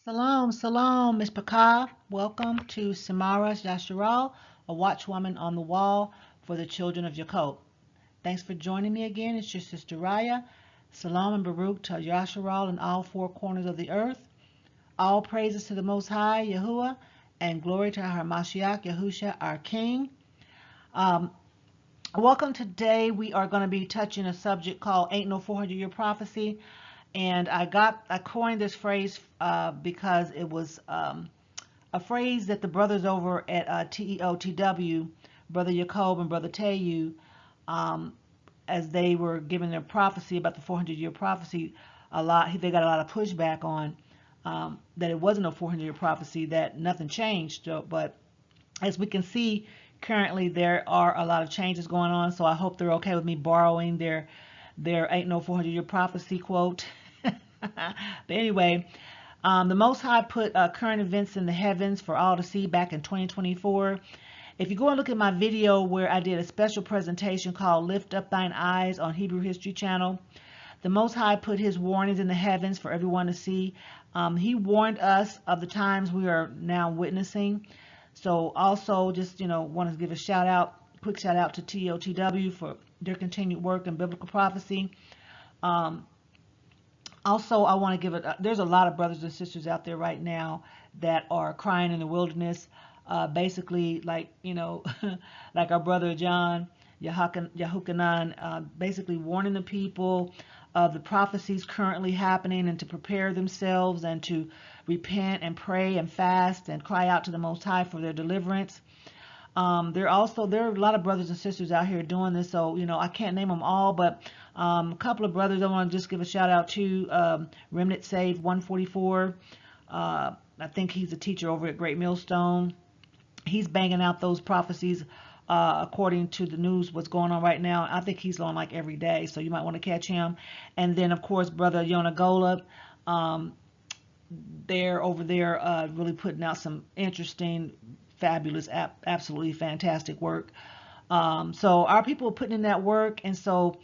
Shalom, shalom, Miss Baqhar. Welcome to Samara's Yasharal, a watchwoman on the wall for the children of Jacob. Thanks for joining me again. It's your sister Rayah. Salam and Baruch to Yasharal in all four corners of the earth. All praises to the Most High YAHUAH, and glory to our Mashiach Yahusha, our King. Welcome. Today we are going to be touching a subject called Ain't No 400-Year Prophecy. And I coined this phrase because it was a phrase that the brothers over at TEOTW, Brother Jacob and Brother Tayu, as they were giving their prophecy about the 400-year prophecy, they got a lot of pushback on that it wasn't a 400-year prophecy, that nothing changed. But as we can see, currently there are a lot of changes going on. So I hope they're okay with me borrowing their Ain't No 400-Year Prophecy quote. But anyway, the Most High put current events in the heavens for all to see back in 2024. If you go and look at my video where I did a special presentation called Lift Up Thine Eyes on Hebrew History Channel, the Most High put his warnings in the heavens for everyone to see. He warned us of the times we are now witnessing. So also just, want to give a quick shout out to TOTW for their continued work in biblical prophecy. Also, I want to there's a lot of brothers and sisters out there right now that are crying in the wilderness, basically like, like our brother John, Yahuchanan, basically warning the people of the prophecies currently happening and to prepare themselves and to repent and pray and fast and cry out to the Most High for their deliverance. There are a lot of brothers and sisters out here doing this, so I can't name them all, but a couple of brothers I want to just give a shout out to. Remnant Save 144. I think he's a teacher over at Great Millstone. He's banging out those prophecies according to the news, what's going on right now. I think he's on like every day, so you might want to catch him. And then of course Brother Yonah Golub, they're over there really putting out some interesting, fabulous, absolutely fantastic work. So our people are putting in that work, and so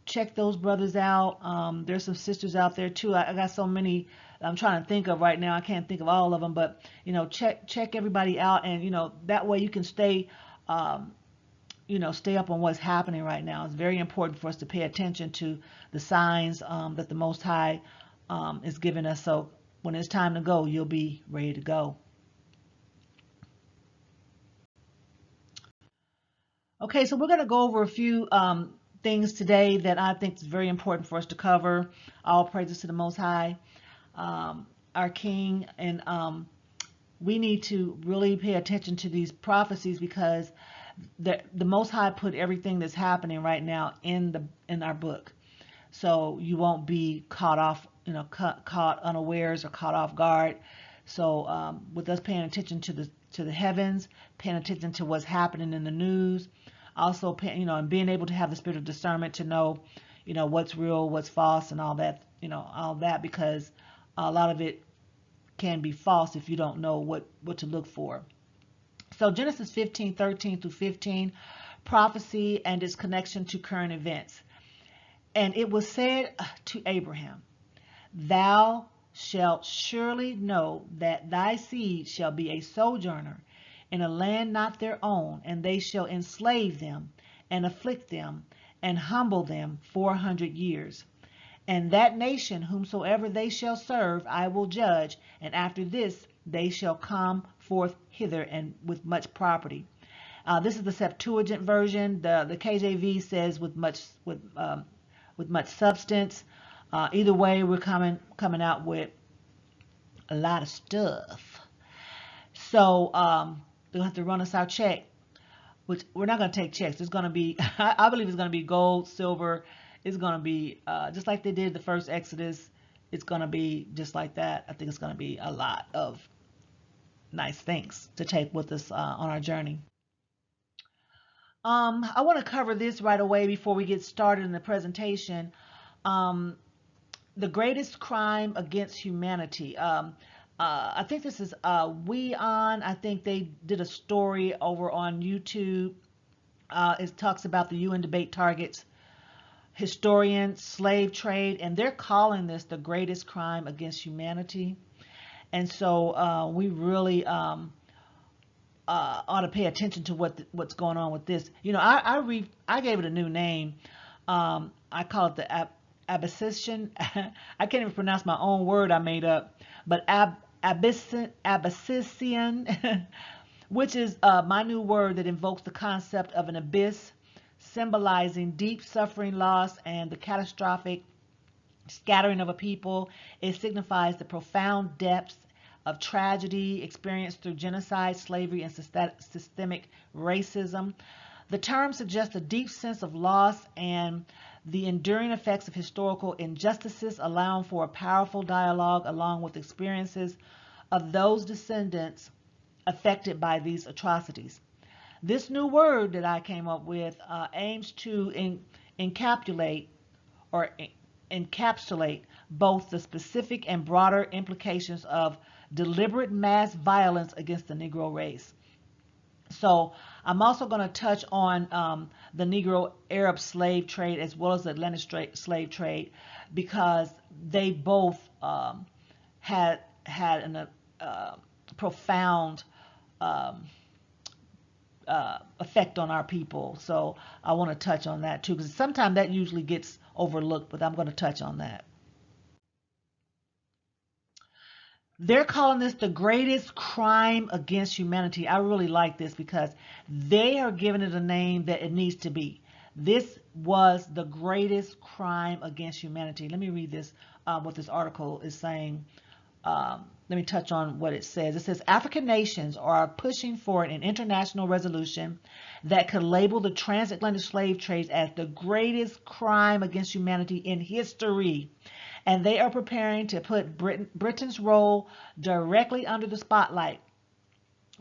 check those brothers out. There's some sisters out there too. I got so many I'm trying to think of right now. I can't think of all of them, but check everybody out, and that way you can stay stay up on what's happening right now. It's very important for us to pay attention to the signs that the Most High is giving us, so when it's time to go, you'll be ready to go. Okay, so we're going to go over a few things today that I think is very important for us to cover. All praises to the Most High, our King, and we need to really pay attention to these prophecies because the Most High put everything that's happening right now in our book, so you won't be caught off, caught unawares or caught off guard. So with us paying attention to the heavens, paying attention to what's happening in the news, also and being able to have the spirit of discernment to know, what's real, what's false, and all that, because a lot of it can be false if you don't know what to look for. So Genesis 15:13 through 15, prophecy and its connection to current events. And it was said to Abraham, "Thou shalt surely know that thy seed shall be a sojourner in a land not their own, and they shall enslave them, and afflict them, and humble them 400 years. And that nation whomsoever they shall serve I will judge, and after this they shall come forth hither, and with much property." This is the Septuagint version. The KJV says with much substance. Either way, we're coming out with a lot of stuff. So they'll have to run us our check, which we're not going to take checks. It's going to be, I believe it's going to be gold, silver. It's going to be just like they did the first Exodus. It's going to be just like that. I think it's going to be a lot of nice things to take with us on our journey. I want to cover this right away before we get started in the presentation. The greatest crime against humanity. I think this is WeOn. I think they did a story over on YouTube. It talks about the UN debate targets historians, slave trade, and they're calling this the greatest crime against humanity. And so we really ought to pay attention to what's going on with this. You know, I gave it a new name. I call it the Abyssinian. I can't even pronounce my own word I made up, but Abyssinian, which is my new word that invokes the concept of an abyss, symbolizing deep suffering, loss, and the catastrophic scattering of a people. It signifies the profound depths of tragedy experienced through genocide, slavery, and systemic racism. The term suggests a deep sense of loss and the enduring effects of historical injustices, allowing for a powerful dialogue along with experiences of those descendants affected by these atrocities. This new word that I came up with aims to encapsulate both the specific and broader implications of deliberate mass violence against the Negro race. So I'm also going to touch on the Negro Arab slave trade as well as the Atlantic slave trade, because they both had a profound effect on our people. So I want to touch on that too, because sometimes that usually gets overlooked, but I'm going to touch on that. They're calling this the greatest crime against humanity. I really like this because they are giving it a name that it needs to be. This was the greatest crime against humanity. Let me read this, what this article is saying. Let me touch on what it says. It says, African nations are pushing for an international resolution that could label the transatlantic slave trades as the greatest crime against humanity in history. And they are preparing to put Britain's role directly under the spotlight.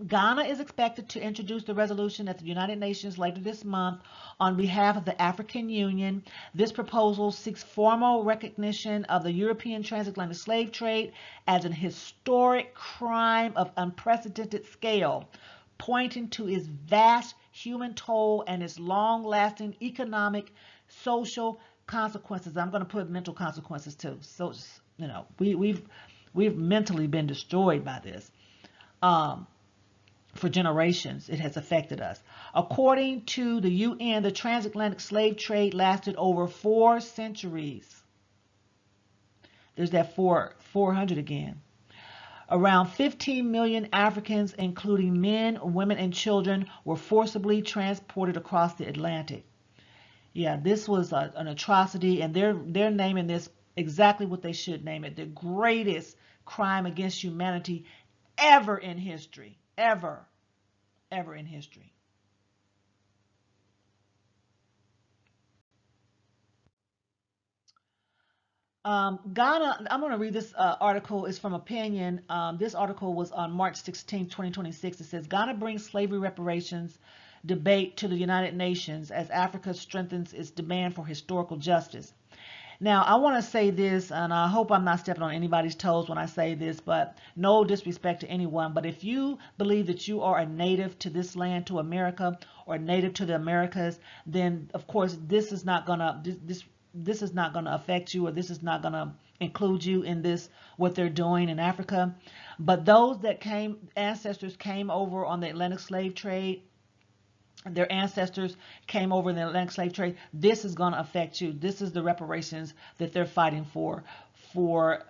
Ghana is expected to introduce the resolution at the United Nations later this month on behalf of the African Union. This proposal seeks formal recognition of the European transatlantic slave trade as an historic crime of unprecedented scale, pointing to its vast human toll and its long-lasting economic, social consequences. I'm going to put mental consequences too. So, you know, we've mentally been destroyed by this. For generations, it has affected us. According to the UN, the transatlantic slave trade lasted over 4 centuries. There's that 400 again. Around 15 million Africans, including men, women, and children, were forcibly transported across the Atlantic. Yeah, this was an atrocity, and they're naming this exactly what they should name it: the greatest crime against humanity ever in history. Ever in history. Ghana, I'm going to read this article. It's from Opinion. This article was on March 16, 2026. It says, Ghana brings slavery reparations debate to the United Nations as Africa strengthens its demand for historical justice. Now, I want to say this, and I hope I'm not stepping on anybody's toes when I say this, but no disrespect to anyone. But if you believe that you are a native to this land, to America, or native to the Americas, then of course this is not gonna this is not gonna affect you, or this is not gonna include you in this what they're doing in Africa. But those that ancestors came over on the Atlantic slave trade. Their ancestors came over in the Atlantic slave trade. This is going to affect you. This is the reparations that they're fighting for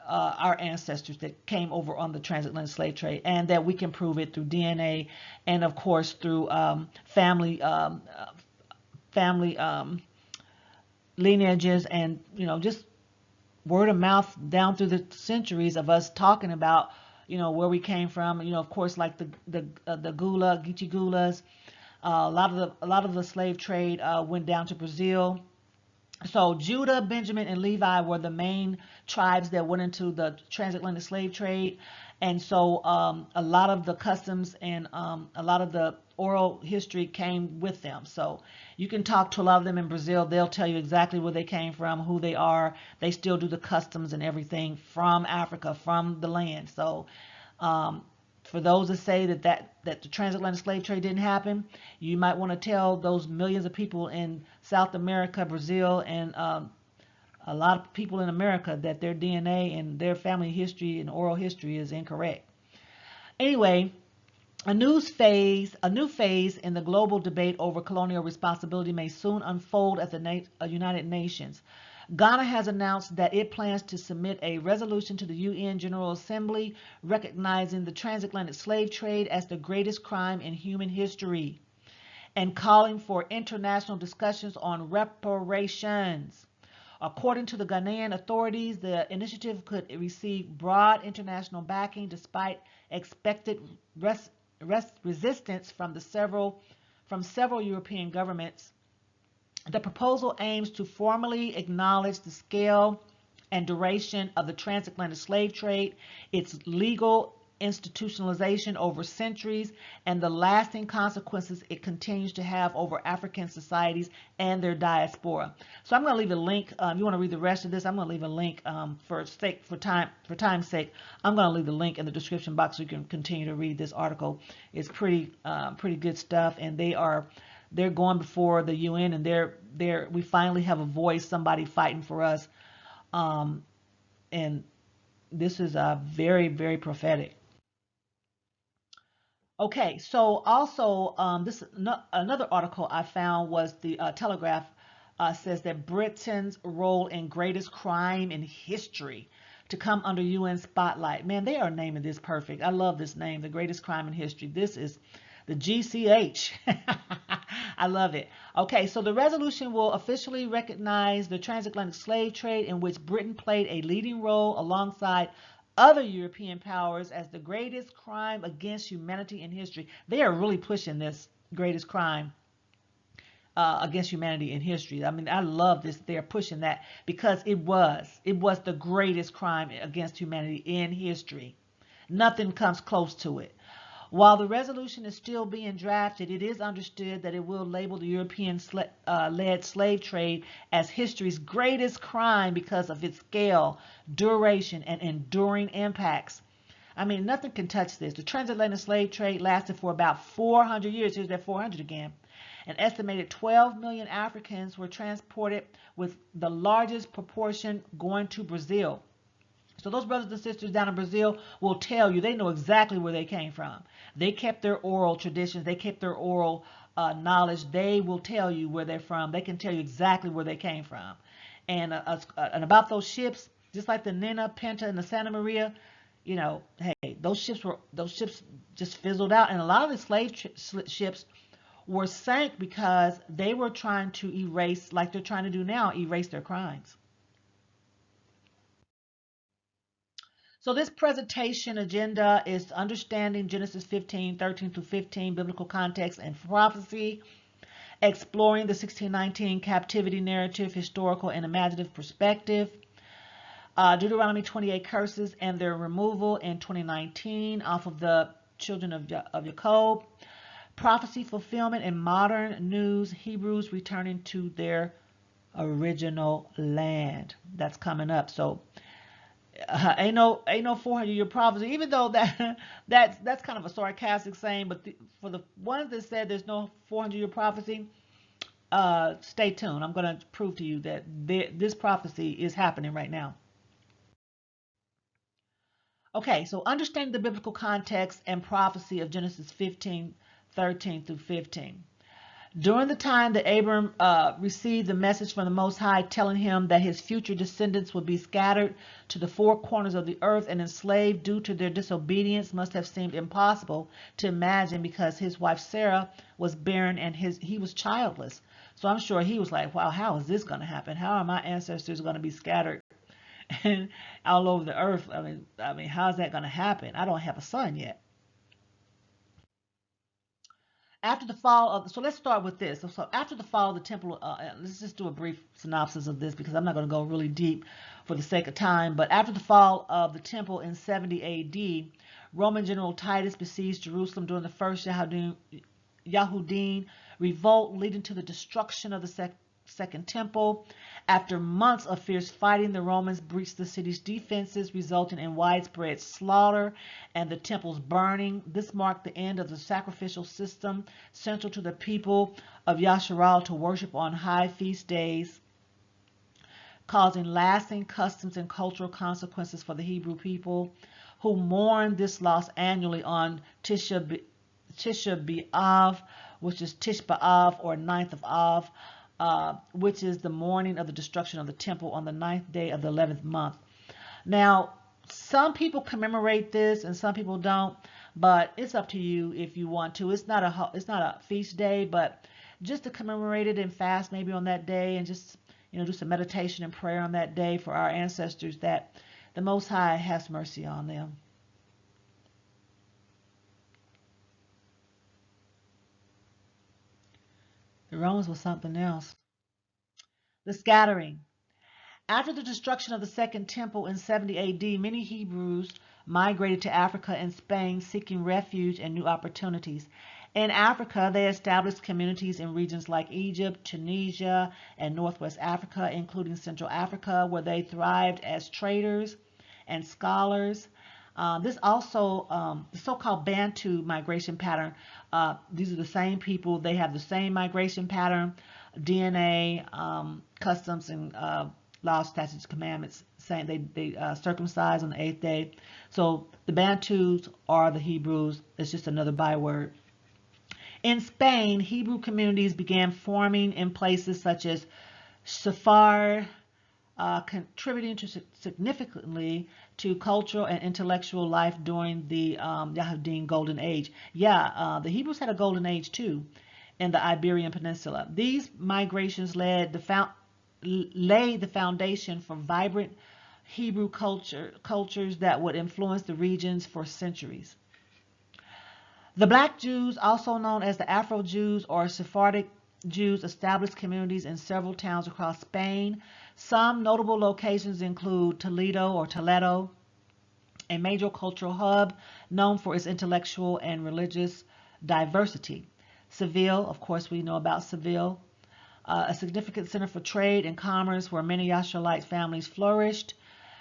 our ancestors that came over on the transatlantic slave trade, and that we can prove it through DNA and, of course, through family lineages, and just word of mouth down through the centuries of us talking about where we came from. Of course, like the Gula, Geechee Gulas. A lot of the slave trade went down to Brazil. So Judah, Benjamin, and Levi were the main tribes that went into the transatlantic slave trade. And so a lot of the customs and a lot of the oral history came with them. So you can talk to a lot of them in Brazil. They'll tell you exactly where they came from, who they are. They still do the customs and everything from Africa, from the land. So For those that say that the transatlantic slave trade didn't happen, you might want to tell those millions of people in South America, Brazil, and a lot of people in America that their DNA and their family history and oral history is incorrect. Anyway, a new phase in the global debate over colonial responsibility may soon unfold at the United Nations. Ghana has announced that it plans to submit a resolution to the UN General Assembly recognizing the transatlantic slave trade as the greatest crime in human history and calling for international discussions on reparations. According to the Ghanaian authorities, the initiative could receive broad international backing despite expected resistance from several European governments. The proposal aims to formally acknowledge the scale and duration of the transatlantic slave trade, its legal institutionalization over centuries, and the lasting consequences it continues to have over African societies and their diaspora. So I'm going to leave a link. If you want to read the rest of this, I'm going to leave a link for time's sake. I'm going to leave the link in the description box so you can continue to read this article. It's pretty good stuff, and they're going before the UN, and we finally have a voice, somebody fighting for us, and this is very, very prophetic. Okay, so also another article I found was the Telegraph says that Britain's role in greatest crime in history to come under UN spotlight. Man, they are naming this perfect. I love this name, the greatest crime in history. This is the GCH. I love it. Okay, so the resolution will officially recognize the transatlantic slave trade in which Britain played a leading role alongside other European powers as the greatest crime against humanity in history. They are really pushing this greatest crime against humanity in history. I mean, I love this. They're pushing that because it was the greatest crime against humanity in history. Nothing comes close to it. While the resolution is still being drafted, it is understood that it will label the European-led slave trade as history's greatest crime because of its scale, duration, and enduring impacts. I mean, nothing can touch this. The transatlantic slave trade lasted for about 400 years. Here's that 400 again. An estimated 12 million Africans were transported, with the largest proportion going to Brazil. So those brothers and sisters down in Brazil will tell you, they know exactly where they came from. They kept their oral traditions. They kept their oral knowledge. They will tell you where they're from. They can tell you exactly where they came from. And about those ships, just like the Nina, Pinta, and the Santa Maria, you know, hey, those ships just fizzled out. And a lot of the slave ships were sank because they were trying to erase, like they're trying to do now, erase their crimes. So this presentation agenda is understanding Genesis 15, 13 through 15, biblical context and prophecy, exploring the 1619 captivity narrative, historical and imaginative perspective, Deuteronomy 28 curses and their removal in 2019 off of the children of Jacob, prophecy fulfillment in modern news, Hebrews returning to their original land. That's coming up. So ain't no 400-year prophecy, even though that's kind of a sarcastic saying, but for the ones that said there's no 400-year prophecy, stay tuned. I'm going to prove to you that this prophecy is happening right now. Okay, so understanding the biblical context and prophecy of Genesis 15, 13 through 15. During the time that Abram received the message from the Most High telling him that his future descendants would be scattered to the four corners of the earth and enslaved due to their disobedience must have seemed impossible to imagine because his wife Sarah was barren and he was childless. So I'm sure he was like, wow, how is this going to happen? How are my ancestors going to be scattered and all over the earth? I mean, how is that going to happen? I don't have a son yet. After the fall of, so let's start with this. So after the fall of the temple, let's just do a brief synopsis of this because I'm not going to go really deep for the sake of time. But after the fall of the temple in 70 A.D., Roman General Titus besieged Jerusalem during the first Yahudim revolt, leading to the destruction of the Second Temple. After months of fierce fighting, the Romans breached the city's defenses, resulting in widespread slaughter and the temple's burning. This marked the end of the sacrificial system central to the people of Yasharal to worship on high feast days, causing lasting customs and cultural consequences for the Hebrew people, who mourned this loss annually on Tisha B'Av, which is Tish B'Av, or 9th of Av, which is the morning of the destruction of the temple on the 9th day of the 11th month. Now, some people commemorate this and some people don't, but it's up to you if you want to. It's not a feast day, but just to commemorate it and fast maybe on that day, and just do some meditation and prayer on that day for our ancestors, that the Most High has mercy on them. The Romans was something else. The scattering. After the destruction of the Second Temple in 70 AD, many Hebrews migrated to Africa and Spain, seeking refuge and new opportunities. In Africa, they established communities in regions like Egypt, Tunisia, and Northwest Africa, including Central Africa, where they thrived as traders and scholars. This also, the so-called Bantu migration pattern, these are the same people. They have the same migration pattern, DNA, customs, and laws, statutes, commandments, saying they circumcise on the 8th day. So the Bantus are the Hebrews. It's just another byword. In Spain, Hebrew communities began forming in places such as Safar, contributing significantly to cultural and intellectual life during the Yahudim Golden Age. The Hebrews had a golden age too in the Iberian Peninsula. These migrations laid the foundation for vibrant Hebrew cultures that would influence the regions for centuries. The Black Jews, also known as the Afro-Jews or Sephardic Jews, established communities in several towns across Spain. Some notable locations include Toledo, a major cultural hub known for its intellectual and religious diversity. Seville, of course we know about Seville, a significant center for trade and commerce where many Yasharalite families flourished.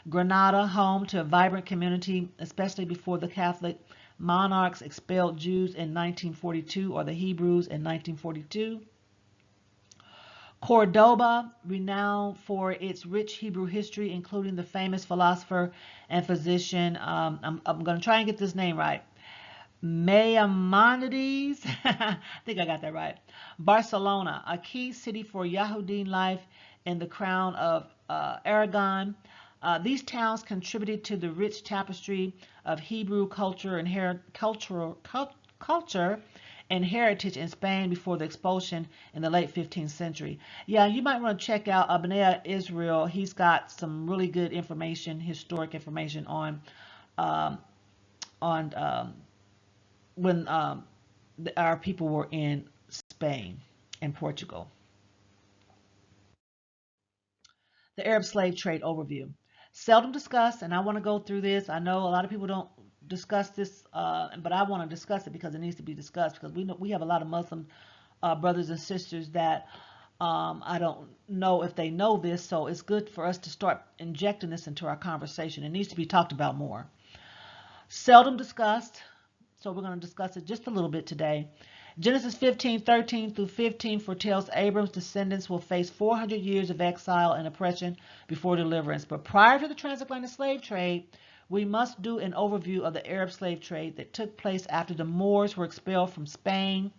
Granada, home to a vibrant community, especially before the Catholic monarchs expelled Jews in 1942 or the Hebrews in 1942. Cordoba, renowned for its rich Hebrew history, including the famous philosopher and physician, I'm going to try and get this name right, Maimonides, I think I got that right. Barcelona, a key city for Yahudim life in the crown of Aragon. These towns contributed to the rich tapestry of Hebrew culture and heritage in Spain before the expulsion in the late 15th century. Yeah, you might want to check out Abnea Israel. He's got some really good information, historic information on when our people were in Spain and Portugal. The Arab slave trade overview. Seldom discussed, and I want to go through this. I know a lot of people don't discuss this, but I want to discuss it because it needs to be discussed, because we have a lot of Muslim brothers and sisters that I don't know if they know this, so it's good for us to start injecting this into our conversation. It needs to be talked about more. Seldom discussed, so we're going to discuss it just a little bit today. Genesis 15:13 through 15 foretells Abram's descendants will face 400 years of exile and oppression before deliverance. But prior to the transatlantic slave trade, we must do an overview of the Arab slave trade that took place after the Moors were expelled from Spain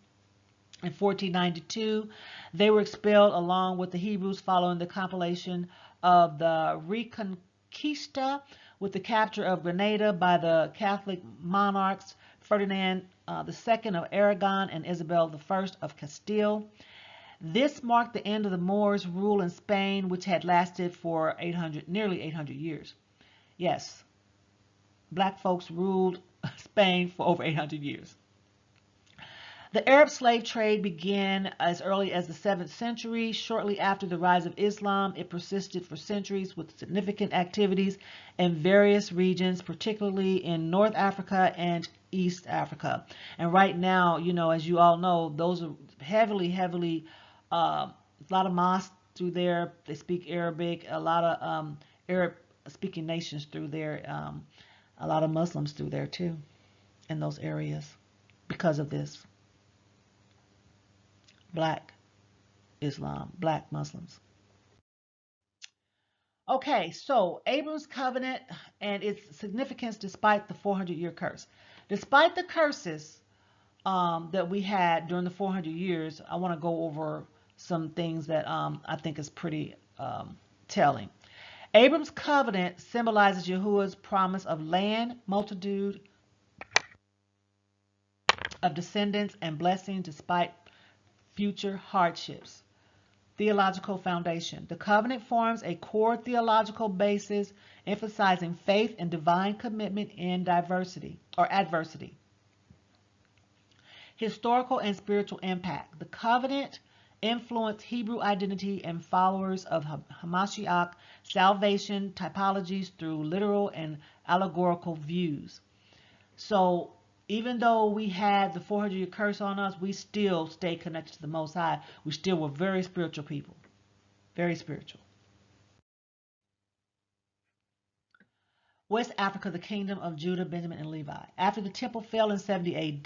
in 1492. They were expelled along with the Hebrews following the compilation of the Reconquista with the capture of Granada by the Catholic monarchs Ferdinand II of Aragon and Isabel I of Castile. This marked the end of the Moors' rule in Spain, which had lasted for nearly 800 years. Yes, black folks ruled Spain for over 800 years. The Arab slave trade began as early as the 7th century. Shortly after the rise of Islam, it persisted for centuries with significant activities in various regions, particularly in North Africa and East Africa. And right now, as you all know, those are heavily, a lot of mosques through there. They speak Arabic. A lot of Arab-speaking nations through there. A lot of Muslims through there too, in those areas, because of this. Black Islam, black Muslims. Okay, so Abram's covenant and its significance despite the 400-year curse. Despite the curses that we had during the 400 years, I want to go over some things that I think is pretty telling. Abram's covenant symbolizes Yahuwah's promise of land, multitude of descendants, and blessing despite future hardships. Theological foundation. The covenant forms a core theological basis emphasizing faith and divine commitment in diversity or adversity. Historical and spiritual impact. The covenant influenced Hebrew identity and followers of HaMashiach salvation typologies through literal and allegorical views. So even though we had the 400-year curse on us, we still stay connected to the Most High. We still were very spiritual people. Very spiritual. West Africa, the kingdom of Judah, Benjamin, and Levi. After the temple fell in 70 AD,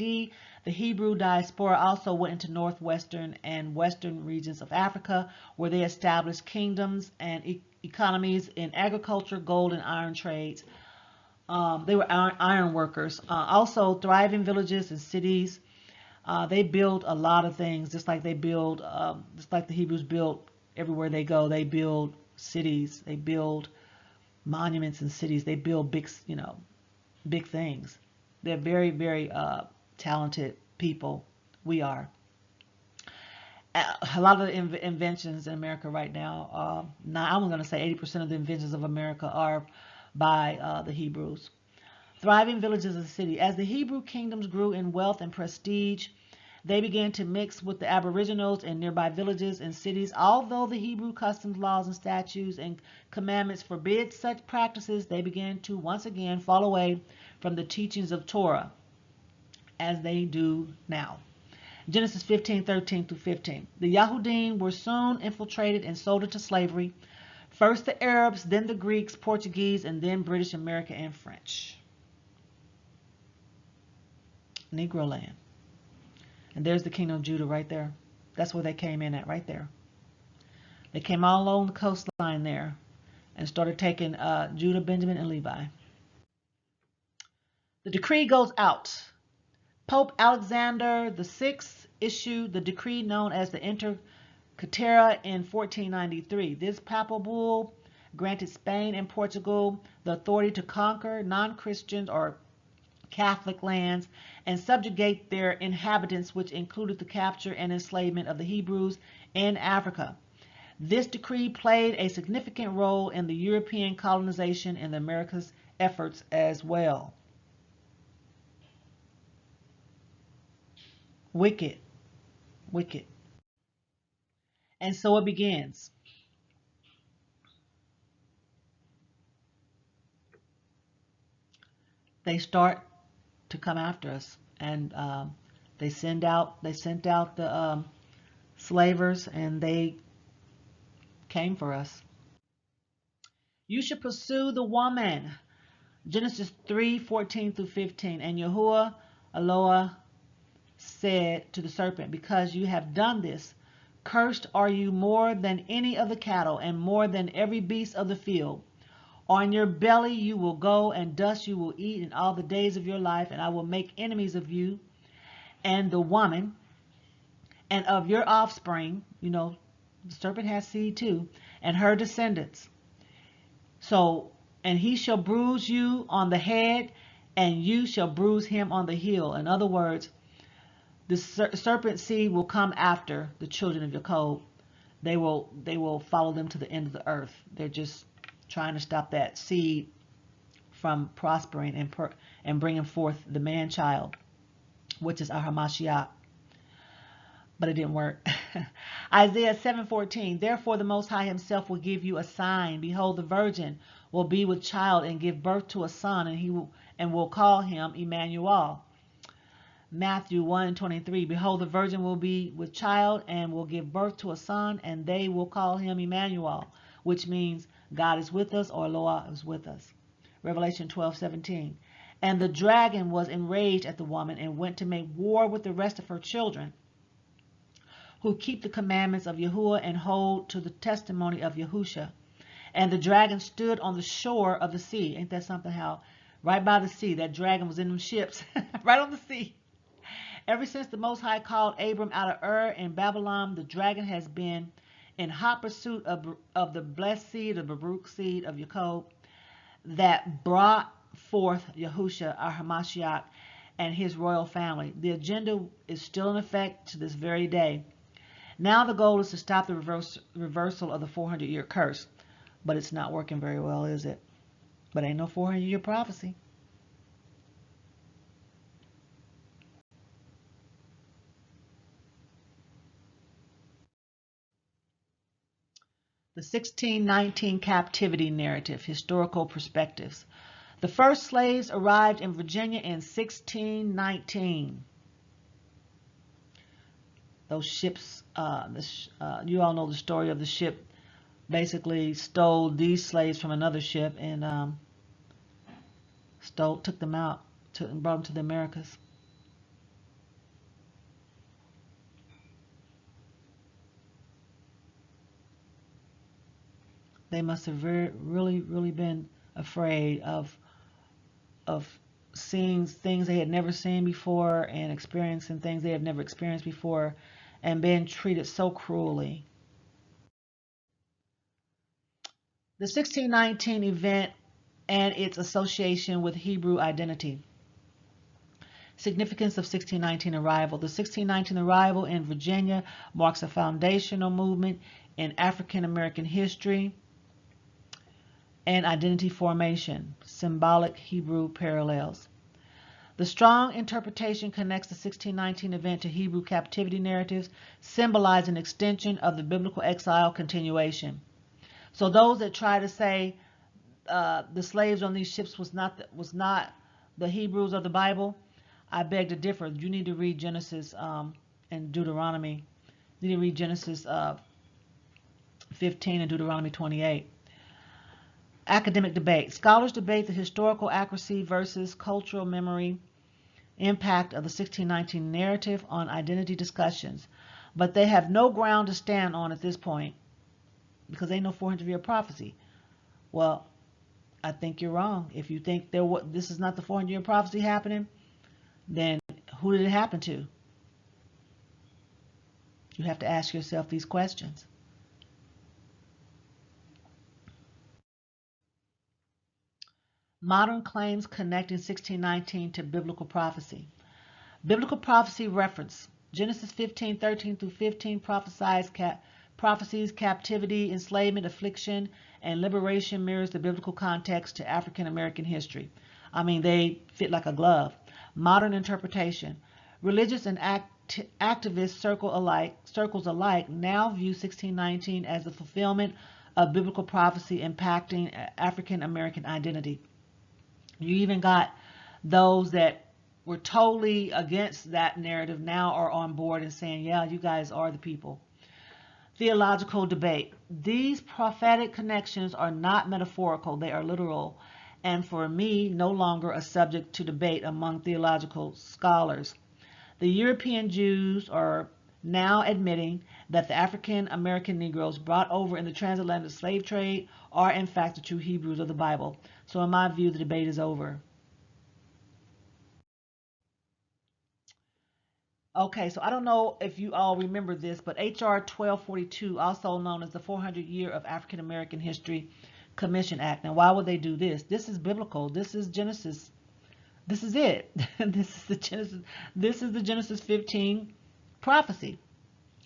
the Hebrew diaspora also went into northwestern and western regions of Africa, where they established kingdoms and economies in agriculture, gold, and iron trades. They were iron workers. Also, thriving villages and cities. They build a lot of things, just like they build, just like the Hebrews built everywhere they go. They build cities. They build monuments and cities. They build big, big things. They're very, very talented people. We are. A lot of the inventions in America right now, I'm going to say 80% of the inventions of America are by the Hebrews. Thriving villages of the city. As the Hebrew kingdoms grew in wealth and prestige, they began to mix with the aboriginals in nearby villages and cities. Although the Hebrew customs, laws, and statutes and commandments forbid such practices, they began to once again fall away from the teachings of Torah, as they do now. Genesis 15:13 through 15. The Yahudim were soon infiltrated and sold into slavery. First the Arabs, then the Greeks, Portuguese, and then British, America, and French. Negro land. And there's the kingdom of Judah right there. That's where they came in at, right there. They came all along the coastline there and started taking Judah, Benjamin, and Levi. The decree goes out. Pope Alexander VI issued the decree known as the Inter Caetera in 1493. This papal bull granted Spain and Portugal the authority to conquer non-Christian or Catholic lands and subjugate their inhabitants, which included the capture and enslavement of the Hebrews in Africa. This decree played a significant role in the European colonization in the Americas' efforts as well. Wicked. Wicked. And so it begins. They start to come after us, and they sent out the slavers, and they came for us. You should pursue the woman. Genesis 3:14 through 15. And YAHUAH said to the serpent, because you have done this, cursed are you more than any of the cattle, and more than every beast of the field. On your belly you will go, and dust you will eat in all the days of your life, and I will make enemies of you and the woman, and of your offspring. The serpent has seed too, and her descendants. So, and he shall bruise you on the head, and you shall bruise him on the heel. In other words, the serpent seed will come after the children of Jacob. They will follow them to the end of the earth. They're just trying to stop that seed from prospering and bringing forth the man-child, which is our HaMashiach. But it didn't work. Isaiah 7:14. Therefore the Most High himself will give you a sign. Behold, the virgin will be with child and give birth to a son, and will call him Emmanuel. Matthew 1:23, behold, the virgin will be with child and will give birth to a son, and they will call him Emmanuel, which means God is with us, or Eloah is with us. Revelation 12:17, and the dragon was enraged at the woman and went to make war with the rest of her children, who keep the commandments of Yahuwah and hold to the testimony of Yahusha. And the dragon stood on the shore of the sea. Ain't that something how right by the sea, that dragon was in them ships, right on the sea. Ever since the Most High called Abram out of Ur in Babylon, the dragon has been in hot pursuit of the blessed seed, of the Baruch seed of Jacob, that brought forth Yahusha, our Hamashiach, and his royal family. The agenda is still in effect to this very day. Now the goal is to stop the reversal of the 400-year curse. But it's not working very well, is it? But ain't no 400-year prophecy. The 1619 captivity narrative, historical perspectives. The first slaves arrived in Virginia in 1619. Those ships, you all know the story of the ship basically stole these slaves from another ship and took them out and brought them to the Americas. They must have really been afraid of seeing things they had never seen before and experiencing things they had never experienced before and being treated so cruelly. The 1619 event and its association with Hebrew identity. Significance of 1619 arrival. The 1619 arrival in Virginia marks a foundational movement in African American history and identity formation. Symbolic Hebrew parallels. The strong interpretation connects the 1619 event to Hebrew captivity narratives, symbolizing an extension of the biblical exile continuation. So those that try to say the slaves on these ships was not the Hebrews of the Bible, I beg to differ. You need to read Genesis and Deuteronomy. You need to read Genesis 15 and Deuteronomy 28. Academic debate. Scholars debate the historical accuracy versus cultural memory impact of the 1619 narrative on identity discussions, but they have no ground to stand on at this point because they know 400-year prophecy. Well, I think you're wrong. If you think this is not the 400-year prophecy happening, then who did it happen to? You have to ask yourself these questions. Modern claims connecting 1619 to biblical prophecy. Biblical prophecy reference. Genesis 15:13 through 15 prophecies, captivity, enslavement, affliction, and liberation mirrors the biblical context to African American history. I mean, they fit like a glove. Modern interpretation. Religious and activist circles alike now view 1619 as the fulfillment of biblical prophecy impacting African American identity. You even got those that were totally against that narrative now are on board and saying, yeah, you guys are the people. Theological debate. These prophetic connections are not metaphorical, they are literal, and for me, no longer a subject to debate among theological scholars. The European Jews are now admitting that the African American Negroes brought over in the transatlantic slave trade are in fact the true Hebrews of the Bible. So in my view, the debate is over. Okay, so I don't know if you all remember this, but H.R. 1242, also known as the 400 Year of African American History Commission Act. Now, why would they do this? This is biblical. This is Genesis. This is it. This is the Genesis 15 prophecy.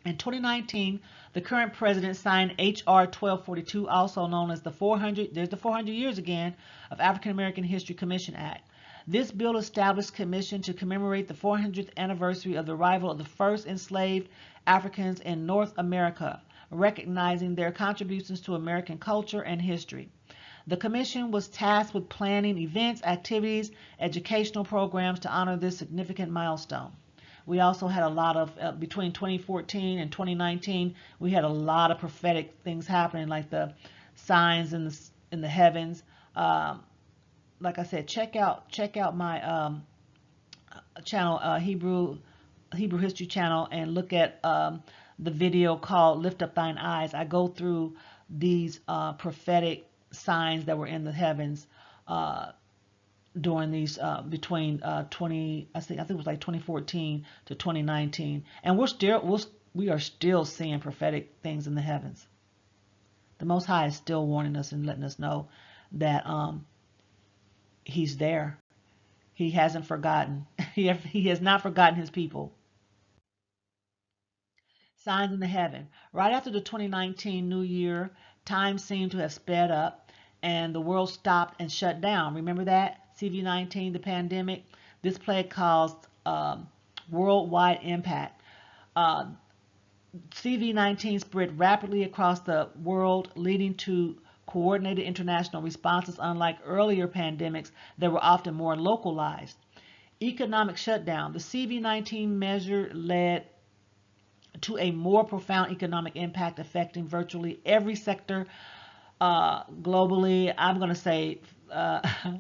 In 2019, the current president signed H.R. 1242, also known as the 400 Years again of African American History Commission Act. This bill established commission to commemorate the 400th anniversary of the arrival of the first enslaved Africans in North America, recognizing their contributions to American culture and history. The commission was tasked with planning events, activities, educational programs to honor this significant milestone. We also had a lot of, between 2014 and 2019, we had a lot of prophetic things happening, like the signs in the heavens. Like I said, check out my channel, Hebrew History channel, and look at the video called "Lift Up Thine Eyes." I go through these prophetic signs that were in the heavens during these between 20, I think it was like 2014 to 2019, and we are still seeing prophetic things in the heavens. The Most High is still warning us and letting us know that He's there. He hasn't forgotten. He has not forgotten His people. Signs in the heaven. Right after the 2019 New Year, time seemed to have sped up and the world stopped and shut down. Remember that? CV-19, the pandemic. This plague caused worldwide impact. CV-19 spread rapidly across the world, leading to coordinated international responses, unlike earlier pandemics that were often more localized. Economic shutdown. The CV-19 measure led to a more profound economic impact affecting virtually every sector globally. I'm going to say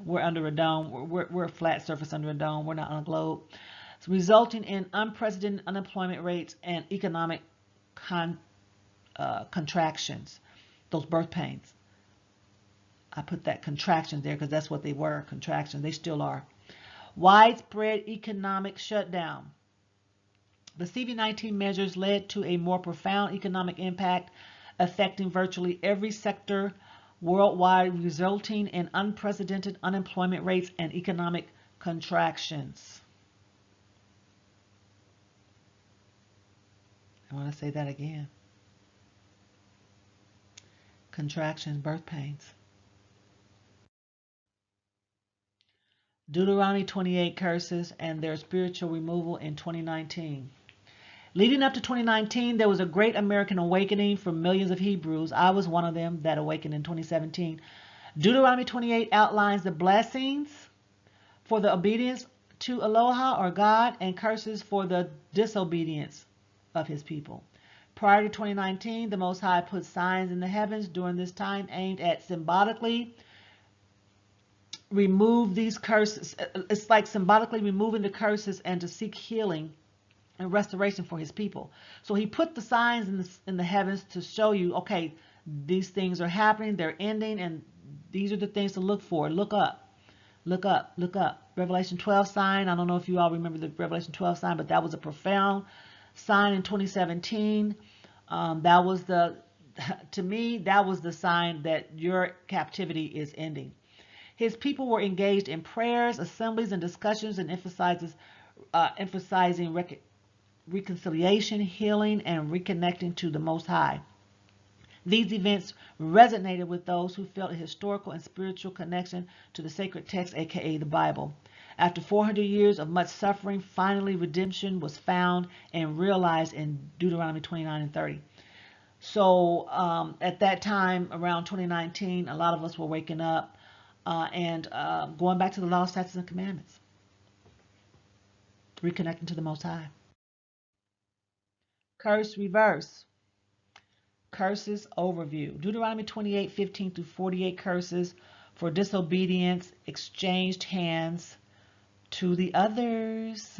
we're under a dome. We're a flat surface under a dome. We're not on a globe. So resulting in unprecedented unemployment rates and economic contractions, those birth pains. I put that contraction there because that's what they were, contractions. They still are. Widespread economic shutdown. The CV-19 measures led to a more profound economic impact affecting virtually every sector worldwide, resulting in unprecedented unemployment rates and economic contractions. I want to say that again. Contractions, birth pains. Deuteronomy 28 curses and their spiritual removal in 2019. Leading up to 2019, there was a great American awakening for millions of Hebrews. I was one of them that awakened in 2017. Deuteronomy 28 outlines the blessings for the obedience to Aloha or God and curses for the disobedience of His people. Prior to 2019, the Most High put signs in the heavens during this time aimed at symbolically remove these curses. It's like symbolically removing the curses and to seek healing and restoration for His people. So He put the signs in the heavens to show you, okay, these things are happening, they're ending, and these are the things to look for. Look up, look up, look up. Revelation 12 sign. I don't know if you all remember the Revelation 12 sign, but that was a profound sign in 2017. That was to me, that was the sign that your captivity is ending. His people were engaged in prayers, assemblies, and discussions, and emphasizing reconciliation, healing, and reconnecting to the Most High. These events resonated with those who felt a historical and spiritual connection to the sacred text, aka the Bible. After 400 years of much suffering, finally redemption was found and realized in Deuteronomy 29 and 30. So at that time, around 2019, a lot of us were waking up and going back to the law, statutes, and commandments, reconnecting to the Most High. Curse reverse. Curses overview. Deuteronomy 28, 15 through 48 curses for disobedience exchanged hands to the others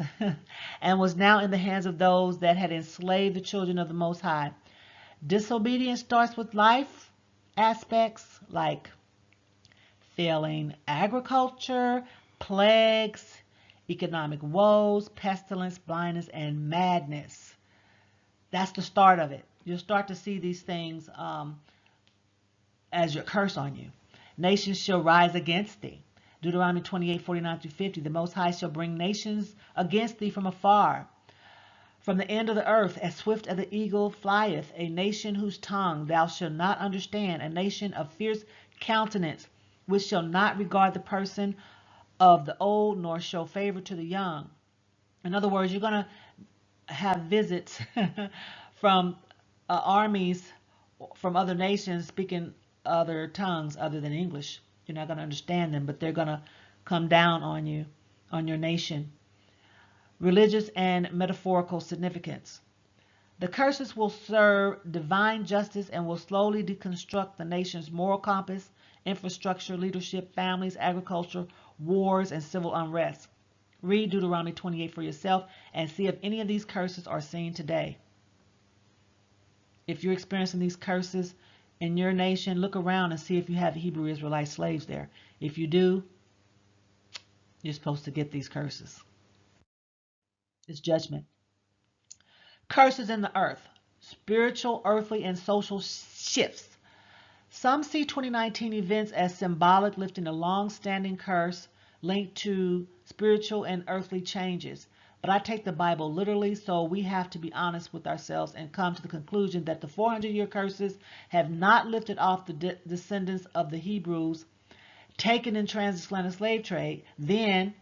and was now in the hands of those that had enslaved the children of the Most High. Disobedience starts with life aspects like failing agriculture, plagues, economic woes, pestilence, blindness, and madness. That's the start of it. You'll start to see these things as your curse on you. Nations shall rise against thee. Deuteronomy 28, 49 through 50. The Most High shall bring nations against thee from afar, from the end of the earth, as swift as the eagle flieth, a nation whose tongue thou shalt not understand, a nation of fierce countenance, which shall not regard the person of the old, nor show favor to the young. In other words, you're going to have visits from armies from other nations speaking other tongues other than English. You're not going to understand them, but they're going to come down on you, on your nation. Religious and metaphorical significance. The curses will serve divine justice and will slowly deconstruct the nation's moral compass, infrastructure, leadership, families, agriculture, wars, and civil unrest. Read Deuteronomy 28 for yourself and see if any of these curses are seen today. If you're experiencing these curses in your nation, look around and see if you have Hebrew Israelite slaves there. If you do, you're supposed to get these curses. It's judgment. Curses in the earth. Spiritual, earthly, and social shifts. Some see 2019 events as symbolic, lifting a long-standing curse linked to spiritual and earthly changes. But I take the Bible literally, so we have to be honest with ourselves and come to the conclusion that the 400-year curses have not lifted off the descendants of the Hebrews taken in transatlantic slave trade. Then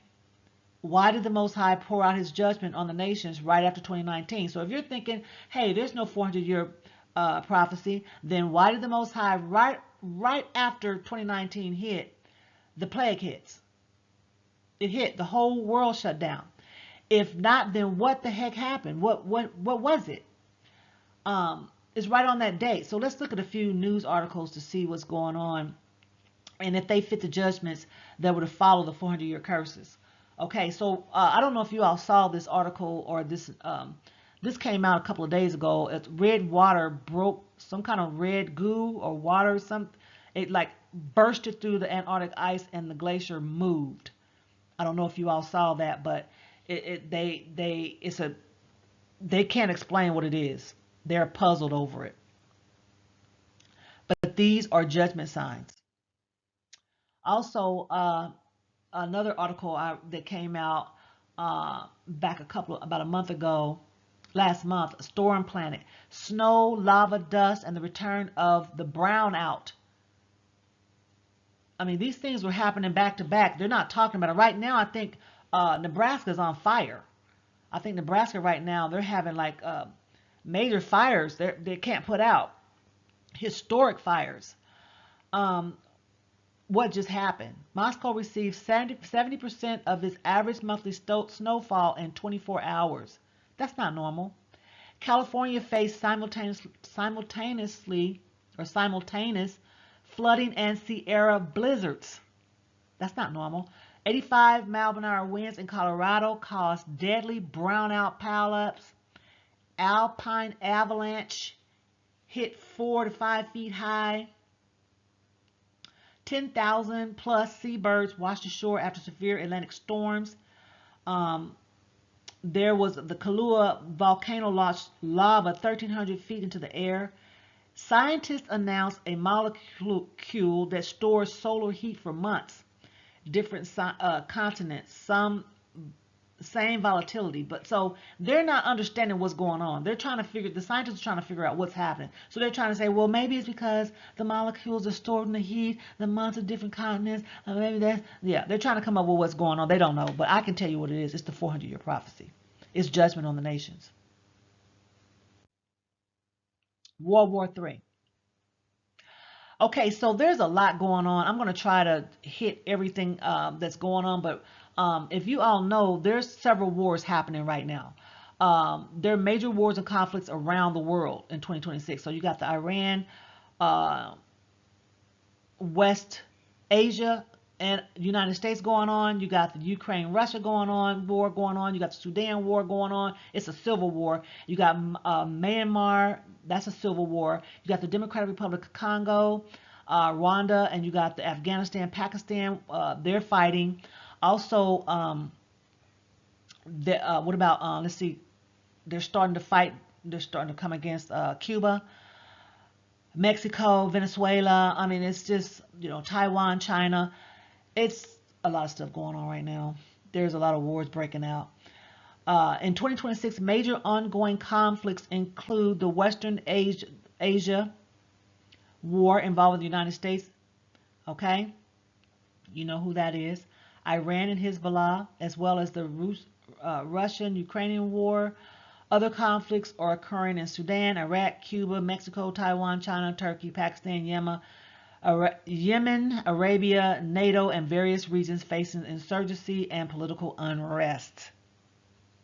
why did the Most High pour out his judgment on the nations right after 2019? So if you're thinking, hey, there's no 400-year prophecy, then why did the Most High right after 2019 hit, the plague hits? It hit, the whole world shut down. If not, then what the heck happened? What was it? It's right on that date. So let's look at a few news articles to see what's going on and if they fit the judgments that would have followed the 400-year curses. Okay, so I don't know if you all saw this article or this came out a couple of days ago. It's red water broke, some kind of red goo or water, it like bursted through the Antarctic ice and the glacier moved. I don't know if you all saw that, but they can't explain what it is. They're puzzled over it. But these are judgment signs. Also, another article that came out about a month ago, last month, Storm Planet, snow, lava, dust, and the return of the brownout. I mean, these things were happening back to back. They're not talking about it right now. I think Nebraska's on fire. I think Nebraska right now, they're having like major fires they can't put out. Historic fires. What just happened? Moscow received 70% of its average monthly snowfall in 24 hours. That's not normal. California faced simultaneous flooding and Sierra blizzards. That's not normal. 85-mile-per-hour winds in Colorado caused deadly brownout pileups. Alpine avalanche hit 4 to 5 feet high. 10,000 plus seabirds washed ashore after severe Atlantic storms. There was the Kailua volcano launched lava 1,300 feet into the air. Scientists announced a molecule that stores solar heat for months. Different continents, same volatility, but so they're not understanding what's going on. The scientists are trying to figure out what's happening. So they're trying to say, well, maybe it's because the molecules are stored in the heat, the months of different continents, or maybe they're trying to come up with what's going on. They don't know, but I can tell you what it is. It's the 400-year prophecy. It's judgment on the nations. World War III. Okay, so there's a lot going on. I'm going to try to hit everything that's going on, but if you all know, there's several wars happening right now. There are major wars and conflicts around the world in 2026. So you got the Iran, West Asia, and United States going on. You got the Ukraine-Russia war going on. You got the Sudan war going on. It's a civil war. You got Myanmar. That's a civil war. You got the Democratic Republic of Congo, Rwanda, and you got the Afghanistan, Pakistan. They're fighting. Also, what about, let's see, they're starting to fight. They're starting to come against Cuba, Mexico, Venezuela. I mean, it's just, Taiwan, China. It's a lot of stuff going on right now. There's a lot of wars breaking out. In 2026, major ongoing conflicts include the Western Asia war involving the United States. Okay, you know who that is. Iran and Hezbollah, as well as the Russian-Ukrainian war. Other conflicts are occurring in Sudan, Iraq, Cuba, Mexico, Taiwan, China, Turkey, Pakistan, Yemen, Yemen, Arabia, NATO, and various regions facing insurgency and political unrest.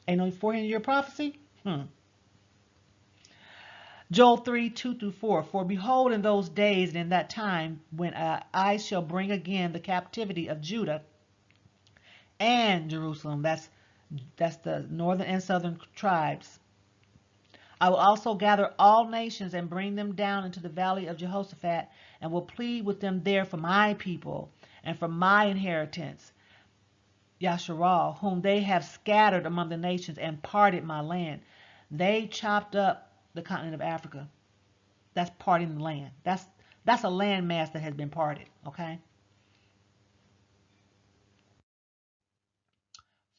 Ain't no 400-year prophecy? Joel 3, 2-4. For behold, in those days and in that time, when I shall bring again the captivity of Judah and Jerusalem, that's the northern and southern tribes, I will also gather all nations and bring them down into the valley of Jehoshaphat, and will plead with them there for my people and for my inheritance, Yasharal, whom they have scattered among the nations and parted my land. They chopped up the continent of Africa. That's parting the land. That's a landmass that has been parted. Okay.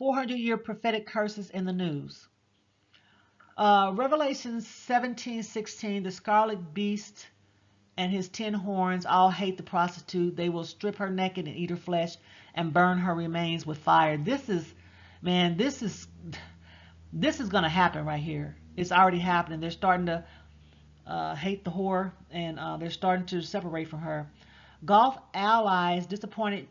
400-year prophetic curses in the news. Revelation 17:16. The scarlet beast and his 10 horns all hate the prostitute. They will strip her naked and eat her flesh and burn her remains with fire. This is going to happen right here. It's already happening. They're starting to hate the whore, and they're starting to separate from her. Gulf allies disappointed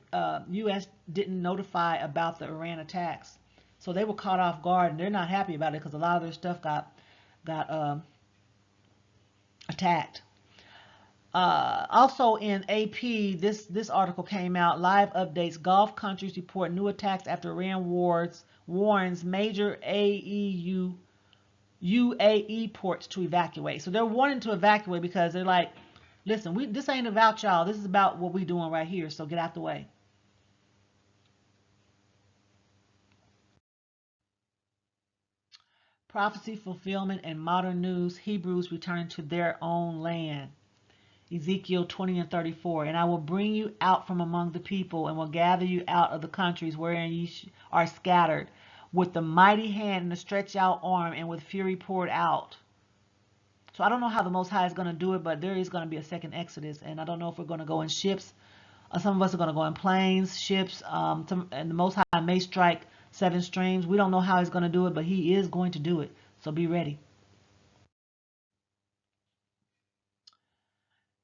U.S. didn't notify about the Iran attacks. So they were caught off guard, and they're not happy about it because a lot of their stuff got attacked. Also in AP, this article came out. Live updates. Gulf countries report new attacks after Iran warns major UAE ports to evacuate. So they're wanting to evacuate because they're like, listen, this ain't about y'all. This is about what we're doing right here. So get out the way. Prophecy fulfillment and modern news. Hebrews returning to their own land. Ezekiel 20:34. And I will bring you out from among the people, and will gather you out of the countries wherein ye are scattered, with the mighty hand and the stretched out arm, and with fury poured out. So I don't know how the Most High is going to do it, but there is going to be a second Exodus, and I don't know if we're going to go in ships. Some of us are going to go in planes, ships, and the Most High may strike 7 streams. We don't know how he's going to do it, but he is going to do it. So be ready.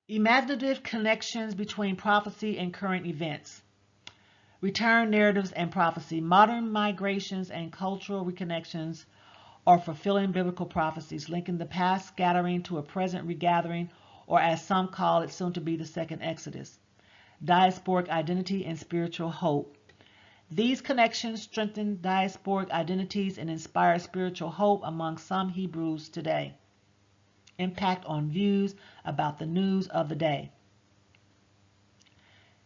Imaginative connections between prophecy and current events. Return narratives and prophecy. Modern migrations and cultural reconnections are fulfilling biblical prophecies, linking the past scattering to a present regathering, or as some call it, soon to be the second Exodus. Diasporic identity and spiritual hope. These connections strengthen diasporic identities and inspire spiritual hope among some Hebrews today. Impact on views about the news of the day.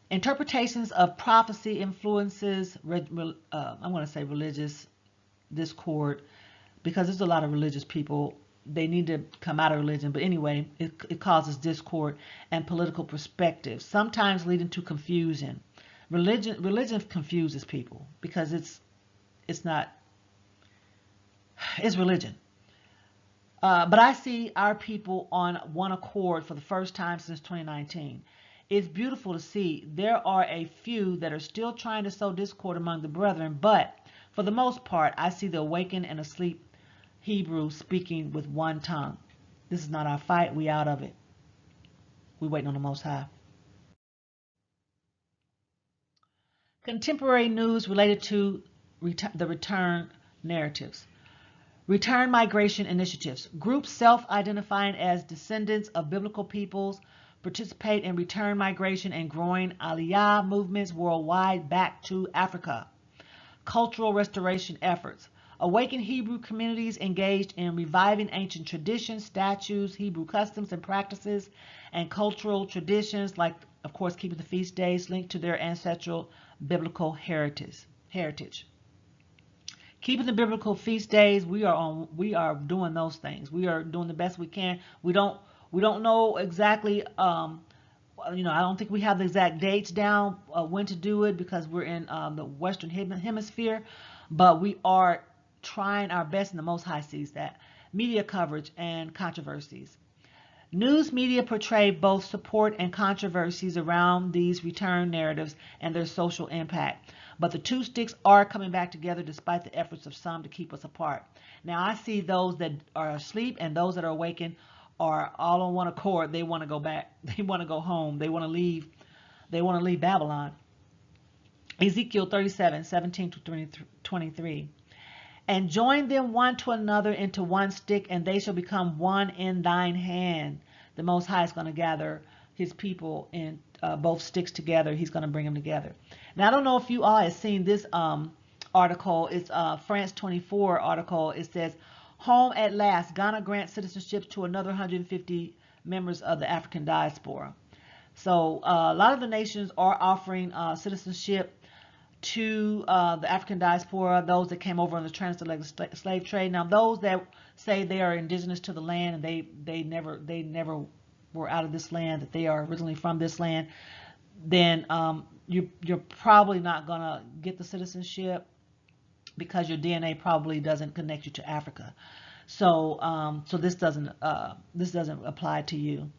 Interpretations of prophecy influences, I'm going to say religious discord, because there's a lot of religious people. They need to come out of religion, but anyway, it causes discord and political perspectives, sometimes leading to confusion. Religion confuses people because it's religion. But I see our people on one accord for the first time since 2019. It's beautiful to see. There are a few that are still trying to sow discord among the brethren, but for the most part, I see the awakened and asleep Hebrew speaking with one tongue. This is not our fight. We out of it. We waiting on the Most High. Contemporary news related to the return narratives. Return migration initiatives. Groups self-identifying as descendants of biblical peoples participate in return migration and growing Aliyah movements worldwide back to Africa. Cultural restoration efforts. Awakened Hebrew communities engaged in reviving ancient traditions, statutes, Hebrew customs and practices, and cultural traditions, like, of course, keeping the feast days linked to their ancestral biblical heritage. Keeping the biblical feast days, we are doing those things. We are doing the best we can. We don't know exactly. I don't think we have the exact dates down when to do it, because we're in the Western Hemisphere, but we are trying our best, and the Most High sees that. Media coverage and controversies. News media portray both support and controversies around these return narratives and their social impact. But the two sticks are coming back together despite the efforts of some to keep us apart. Now I see those that are asleep and those that are awakened are all on one accord. They want to go back. They want to go home. They want to leave. They want to leave Babylon. Ezekiel 37:17 to 23. And join them one to another into one stick, and they shall become one in thine hand. The Most High is going to gather his people in both sticks together. He's going to bring them together. Now, I don't know if you all have seen this article. It's France 24 article. It says, home at last. Ghana grants citizenship to another 150 members of the African diaspora. So a lot of the nations are offering citizenship to the African diaspora, those that came over on the transatlantic slave trade. Now, those that say they are indigenous to the land and they never were out of this land, that they are originally from this land, then you're probably not gonna get the citizenship because your DNA probably doesn't connect you to Africa. So so this doesn't apply to you.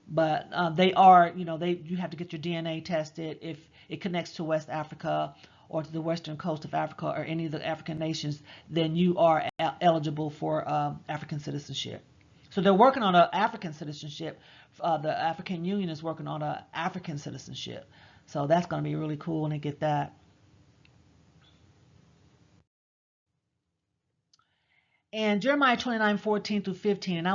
But they are, you have to get your DNA tested if it connects to West Africa or to the western coast of Africa or any of the African nations, then you are eligible for African citizenship. So they're working on an African citizenship. The African Union is working on an African citizenship. So that's going to be really cool when they get that. And Jeremiah 29:14 through 15, and I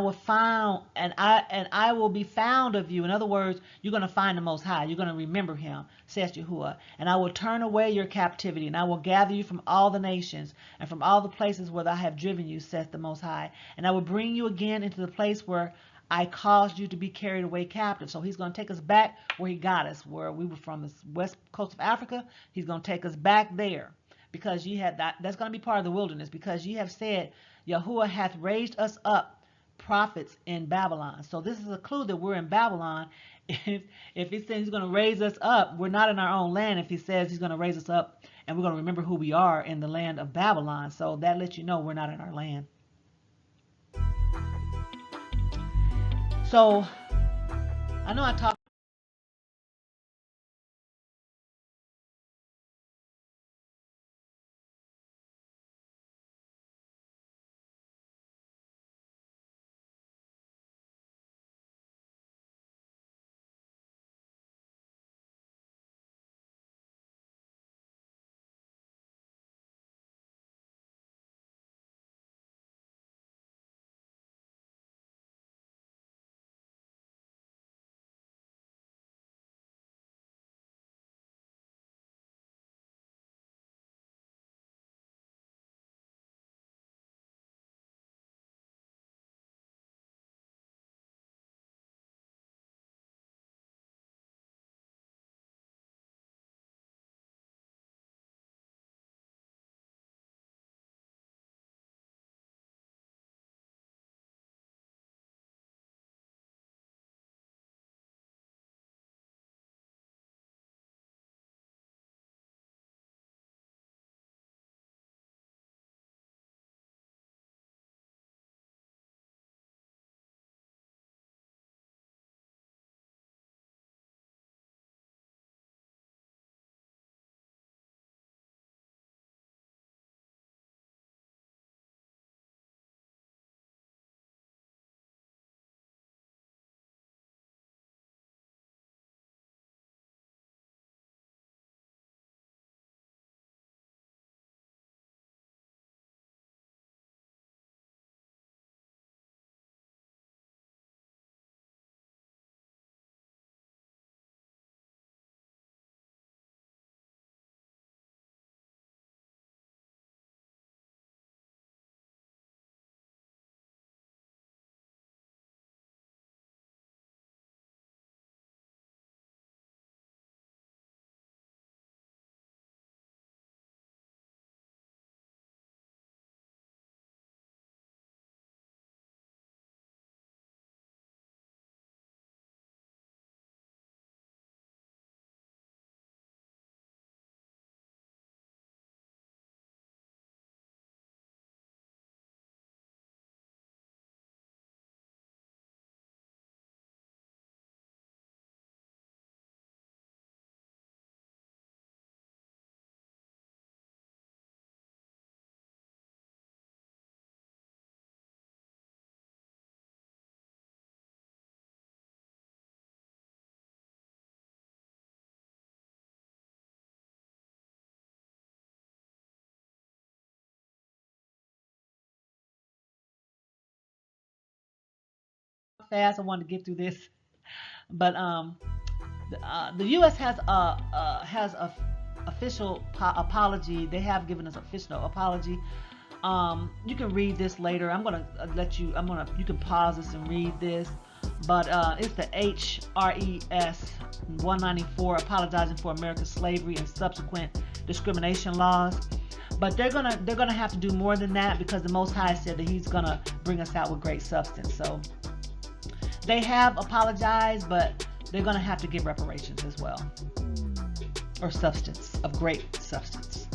will be found of you. In other words, you're going to find the Most High. You're going to remember him, says Yahuwah. And I will turn away your captivity, and I will gather you from all the nations and from all the places where I have driven you, saith the Most High. And I will bring you again into the place where I caused you to be carried away captive. So he's going to take us back where he got us, where we were from the west coast of Africa. He's going to take us back there, because ye had that's going to be part of the wilderness, because ye have said, Yahuwah hath raised us up prophets in Babylon. So this is a clue that we're in Babylon. If he says he's going to raise us up, we're not in our own land. If he says he's going to raise us up and we're going to remember who we are in the land of Babylon. So that lets you know we're not in our land. So I know I talked talk fast. I wanted to get through this, but the U.S. has a official apology. They have given us official apology. You can read this later. I'm gonna let you. You can pause this and read this. But it's the HRES 194 apologizing for America's slavery and subsequent discrimination laws. But they're gonna have to do more than that, because the Most High said that He's gonna bring us out with great substance. So they have apologized, but they're gonna have to give reparations as well, or substance of great substance.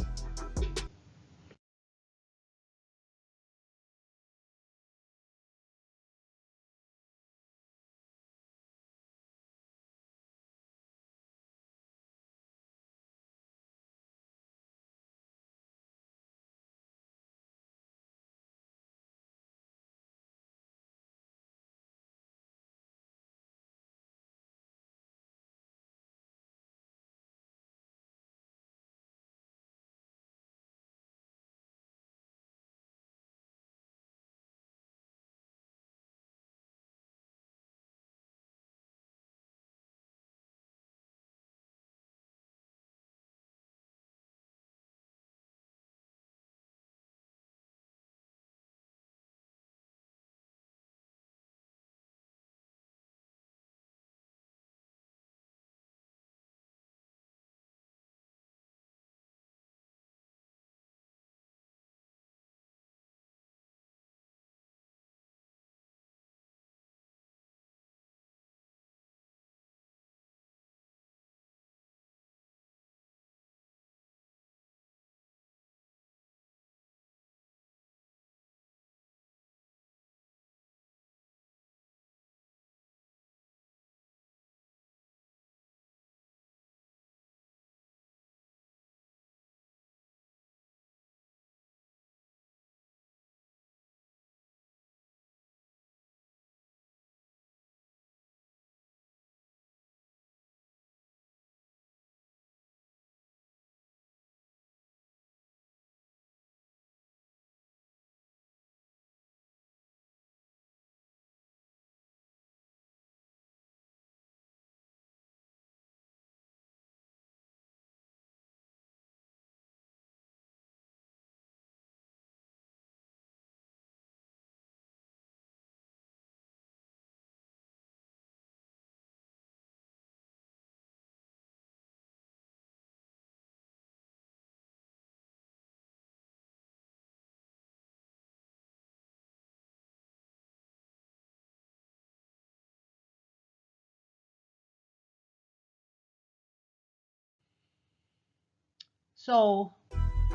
So,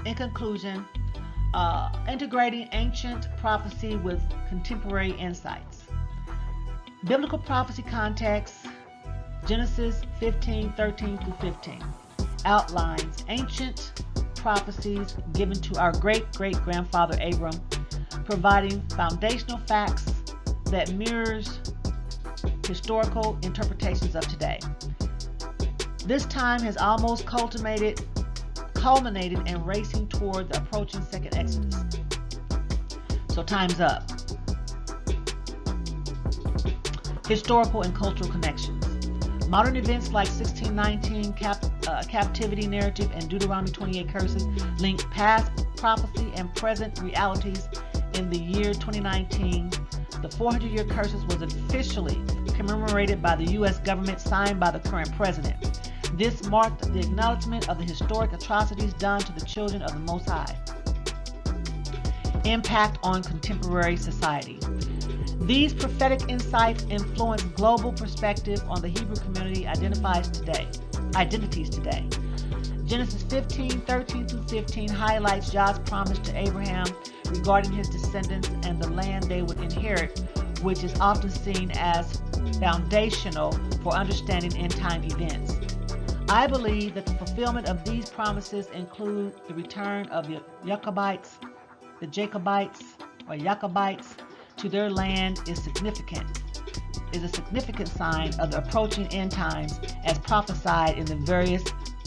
in conclusion, integrating ancient prophecy with contemporary insights. Biblical prophecy context, Genesis 15:13-15, outlines ancient prophecies given to our great-great-grandfather Abram, providing foundational facts that mirrors historical interpretations of today. This time has almost culminated in racing toward the approaching second Exodus. So time's up. Historical and cultural connections. Modern events like 1619 captivity narrative and Deuteronomy 28 curses link past prophecy and present realities. In the year 2019, the 400-year curses was officially commemorated by the U.S. government, signed by the current president. This marked the acknowledgement of the historic atrocities done to the children of the Most High. Impact on contemporary society. These prophetic insights influence global perspective on the Hebrew community identities today. Genesis 15:13-15 highlights Yah's promise to Abraham regarding his descendants and the land they would inherit, which is often seen as foundational for understanding end-time events. I believe that the fulfillment of these promises include the return of the Jacobites to their land is a significant sign of the approaching end times as prophesied in the various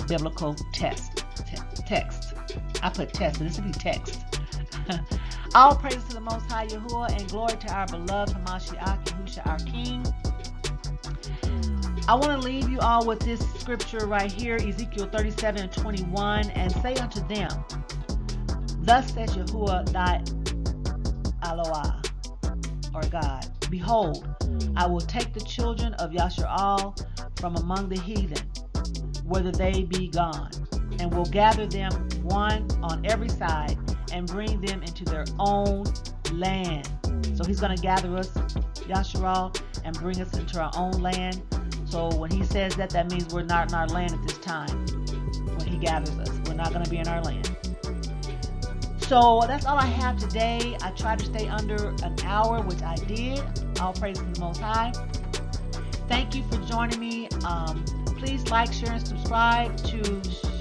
biblical texts. I put text, but this would be text. All praises to the Most High YAHUAH, and glory to our beloved HaMashiach, YAHUSHA, our King. I want to leave you all with this scripture right here, Ezekiel 37:21, and say unto them, thus says Yahuwah thy Eloah, or God, behold, I will take the children of Yasharal from among the heathen, whither they be gone, and will gather them one on every side, and bring them into their own land. So he's going to gather us, Yasharal, and bring us into our own land. So when he says that, that means we're not in our land at this time. When he gathers us, we're not going to be in our land. So that's all I have today. I tried to stay under an hour, which I did. All praise to the Most High. Thank you for joining me. Please like, share, and subscribe to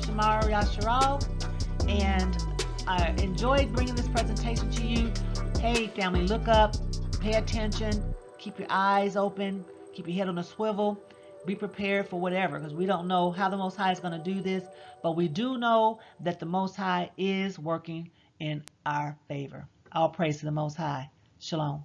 Shamar Yasharal. And I enjoyed bringing this presentation to you. Hey, family, look up, pay attention, keep your eyes open, keep your head on a swivel. Be prepared for whatever, because we don't know how the Most High is going to do this, but we do know that the Most High is working in our favor. All praise to the Most High. Shalom.